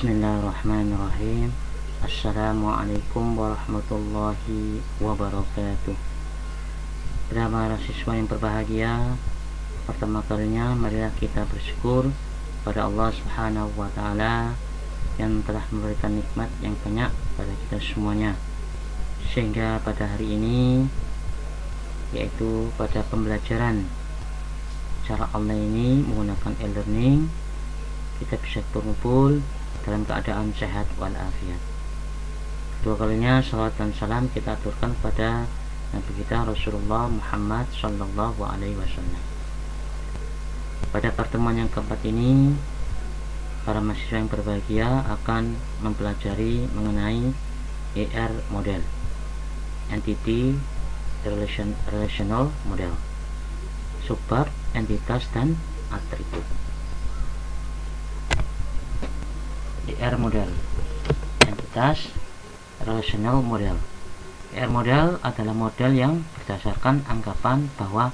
Bismillahirrahmanirrahim. Assalamualaikum warahmatullahi wabarakatuh. Para mahasiswa yang berbahagia, pertama kalinya marilah kita bersyukur pada Allah Subhanahu wa taala yang telah memberikan nikmat yang banyak pada kita semuanya, sehingga pada hari ini, yaitu pada pembelajaran cara online ini menggunakan e-learning, kita bisa berkumpul dalam keadaan sehat walafiat. Dua kalinya salawat dan salam kita aturkan kepada Nabi kita Rasulullah Muhammad Sallallahu Alaihi Wasallam. Pada pertemuan yang keempat ini, para mahasiswa yang berbahagia akan mempelajari mengenai ER model, Entity Relational Model, subbab, entitas, dan atribut. ER model, entitas, relational model. ER model adalah model yang berdasarkan anggapan bahwa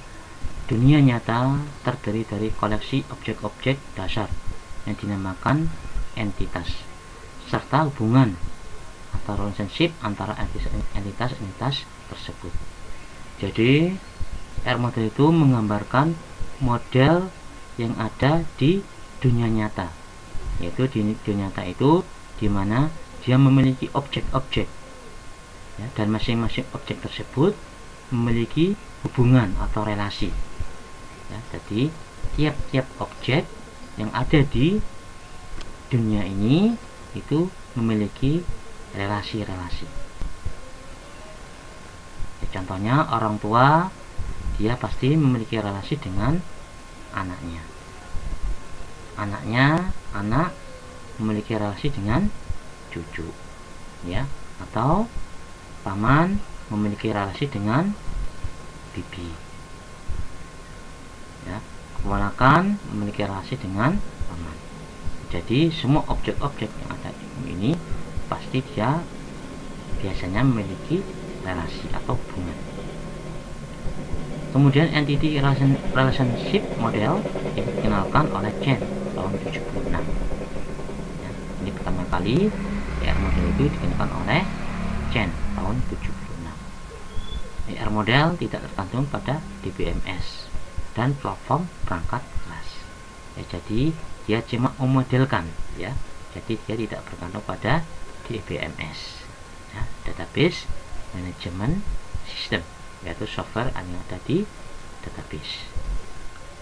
dunia nyata terdiri dari koleksi objek-objek dasar yang dinamakan entitas, serta hubungan atau relationship antara entitas-entitas tersebut. Jadi ER model itu menggambarkan model yang ada di dunia nyata, yaitu di dunia nyata itu dimana dia memiliki objek-objek, ya, dan masing-masing objek tersebut memiliki hubungan atau relasi, ya. Jadi tiap-tiap objek yang ada di dunia ini itu memiliki relasi-relasi, ya, contohnya orang tua, dia pasti memiliki relasi dengan anaknya. Anak memiliki relasi dengan cucu, ya, atau paman memiliki relasi dengan bibi, ya, keponakan memiliki relasi dengan paman. Jadi semua objek-objek yang ada di bumi ini pasti dia biasanya memiliki relasi atau hubungan. Kemudian entity relationship model itu dikenalkan oleh Chen tahun 76. Ya, ini pertama kali ER model itu dikenalkan oleh Chen tahun 76. ER model tidak tergantung pada DBMS dan platform perangkat keras. Ya, jadi dia cuma memodelkan, ya. Jadi dia tidak bergantung pada DBMS, ya, database management system, yaitu software yang ada di database,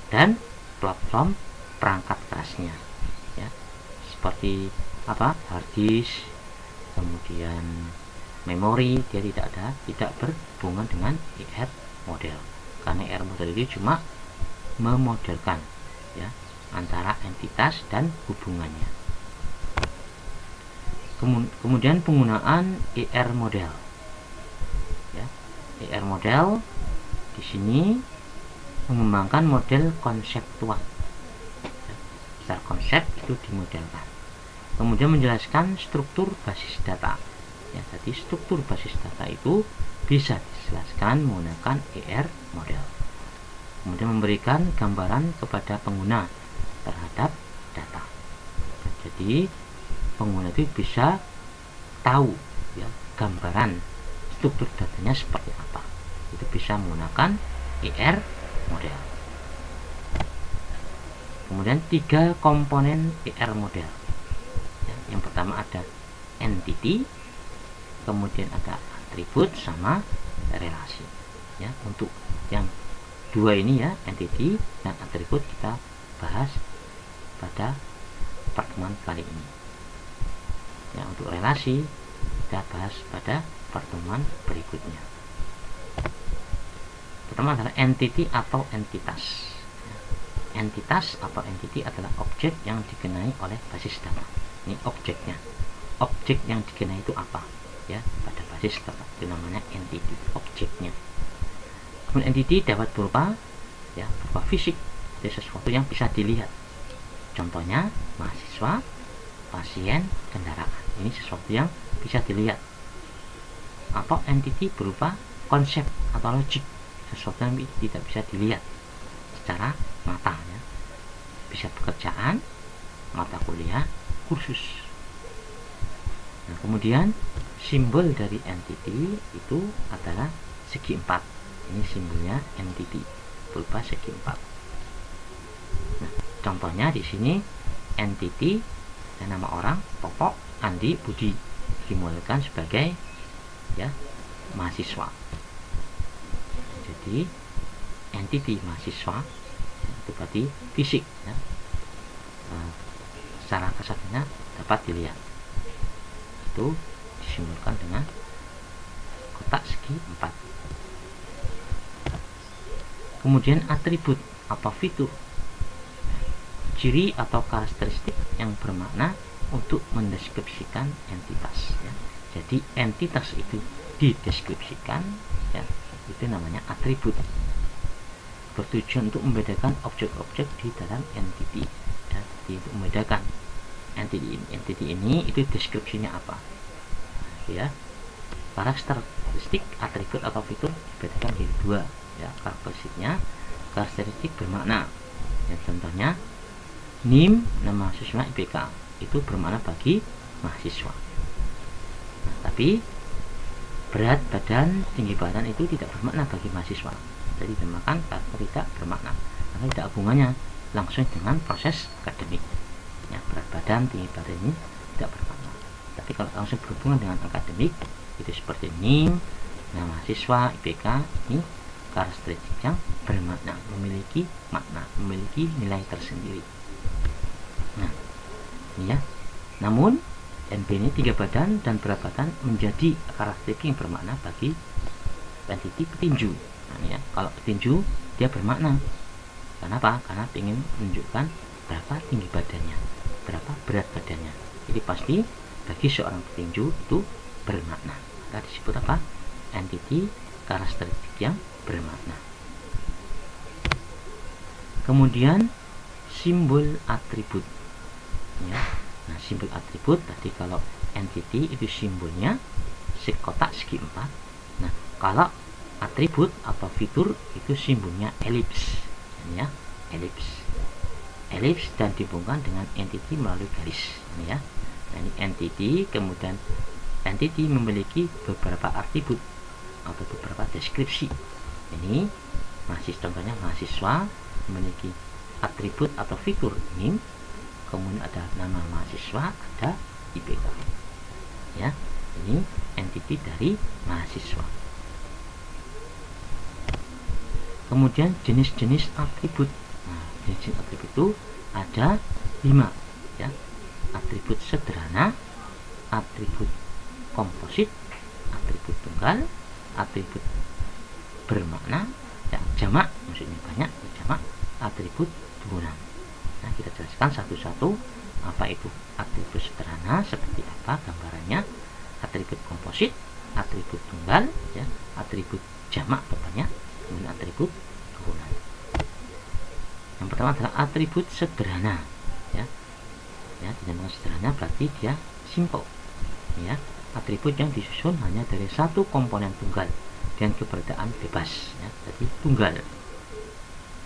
dan platform perangkat kerasnya, ya, seperti apa, hard disk, kemudian memori. Dia tidak berhubungan dengan ER model, karena ER model itu cuma memodelkan, ya, antara entitas dan hubungannya. Kemudian penggunaan ER model, ya. ER model di sini mengembangkan model konseptual, ya. Secara konsep itu dimodelkan, kemudian menjelaskan struktur basis data, ya. Jadi struktur basis data itu bisa dijelaskan menggunakan ER model, kemudian memberikan gambaran kepada pengguna terhadap data. Jadi pengguna itu bisa tahu, ya, gambaran struktur datanya seperti apa. Itu bisa menggunakan ER model. Kemudian 3 komponen ER model, ya, yang pertama ada entity, kemudian ada atribut sama relasi, ya. Untuk yang dua ini, ya, entity dan atribut, kita bahas pada pertemuan kali ini. Ya, untuk relasi kita bahas pada pertemuan berikutnya. Pertama adalah entity atau entitas. Entitas atau entity adalah objek yang dikenai oleh basis data. Ini objeknya. Objek yang dikenai itu apa? Ya, pada basis data itu namanya entity, objeknya. Kemudian entity dapat berupa, ya, berupa fisik, jadi sesuatu yang bisa dilihat. Contohnya mahasiswa, pasien, kendaraan. Ini sesuatu yang bisa dilihat. Atau entity berupa konsep atau logik, sesuatu yang tidak bisa dilihat secara mata, ya. Bisa pekerjaan, mata kuliah, kursus, Nah, kemudian simbol dari entity itu adalah segi 4. Ini simbolnya entity berupa segi 4. Nah, contohnya di sini entity dan nama orang Popok, Andi, Budi dimodalkan sebagai ya mahasiswa. Jadi entity mahasiswa itu berarti fisik ya. Secara kasarnya dapat dilihat, itu disimbolkan dengan kotak segi 4. Kemudian atribut atau fitur, ciri atau karakteristik yang bermakna untuk mendeskripsikan entitas ya. Jadi entitas itu dideskripsikan ya, itu namanya atribut, bertujuan untuk membedakan objek-objek di dalam entity ya. Untuk membedakan entity ini itu deskripsinya apa ya. Karakteristik, atribut atau fitur dibedakan menjadi 2 ya. Karakteristik bermakna ya, contohnya NIM, nama mahasiswa IPK, itu bermakna bagi mahasiswa. Nah, tapi berat badan, tinggi badan itu tidak bermakna bagi mahasiswa. Jadi dinamakan karakter tidak bermakna karena tidak hubungannya langsung dengan proses akademik ya. Berat badan, tinggi badan ini tidak bermakna. Tapi kalau langsung berhubungan dengan akademik itu seperti NIM, nama mahasiswa IPK, ini karakteristik yang bermakna, memiliki makna, memiliki nilai tersendiri. Nah, ini ya. Namun NB ini 3 badan dan berat badan menjadi karakteristik yang bermakna bagi entity petinju. Nah, ini ya. Kalau petinju dia bermakna. Kenapa? Karena ingin menunjukkan berapa tinggi badannya, berapa berat badannya. Jadi pasti bagi seorang petinju itu bermakna. Maka disebut apa? Entity karakteristik yang bermakna. Kemudian simbol atribut ya. Nah, simbol atribut tadi kalau entity itu simbolnya kotak segi 4. Nah, kalau atribut atau fitur itu simbolnya elips ya, elips dan dihubungkan dengan entity melalui garis ini ya. Nah, ini entity, kemudian entity memiliki beberapa atribut atau beberapa deskripsi. Ini contohnya mahasiswa memiliki atribut atau fitur NIM, kemudian ada nama mahasiswa, ada IPK ya. Ini entity dari mahasiswa. Kemudian jenis-jenis atribut. Nah, jenis atribut itu ada 5 ya. Atribut sederhana, atribut komposit, atribut tunggal, atribut bermakna ya, jamak maksudnya banyak, jamak, atribut turunan. Nah, kita jelaskan satu-satu apa itu atribut sederhana, seperti apa gambarannya, atribut komposit, atribut tunggal ya, atribut jamak atau banyak, kemudian atribut turunan. Yang pertama adalah atribut sederhana ya. Ya, dinamakan sederhana berarti dia simple ya. Atribut yang disusun hanya dari satu komponen tunggal dan keberadaan bebas ya. Jadi tunggal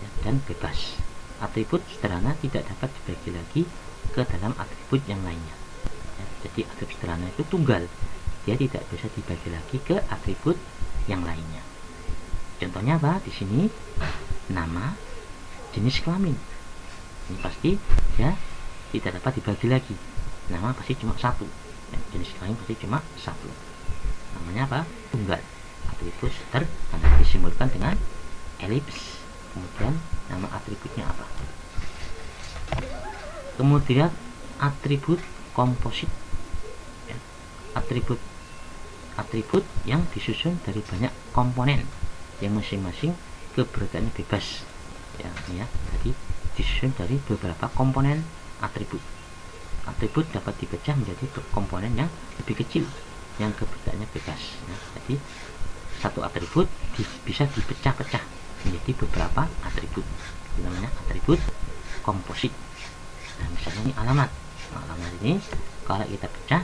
ya, dan bebas. Atribut sederhana tidak dapat dibagi lagi ke dalam atribut yang lainnya ya. Jadi atribut sederhana itu tunggal, dia tidak bisa dibagi lagi ke atribut yang lainnya. Contohnya apa? Di sini nama, jenis kelamin. Ini pasti ya tidak dapat dibagi lagi. Nama pasti cuma satu. Ya, jenis kelamin pasti cuma satu. Namanya apa? Tunggal. Atribut sederhana disimbolkan dengan elips. Kemudian nama atributnya apa? Kemudian atribut komposit ya. Atribut yang disusun dari banyak komponen yang masing-masing keberadaannya bebas ya, ini ya. Jadi disusun dari beberapa komponen atribut. Atribut dapat dipecah menjadi komponen yang lebih kecil yang keberadaannya bebas ya. Jadi satu atribut bisa dipecah-pecah menjadi beberapa atribut, namanya atribut komposit. Nah, misalnya ini alamat. Nah, alamat ini kalau kita pecah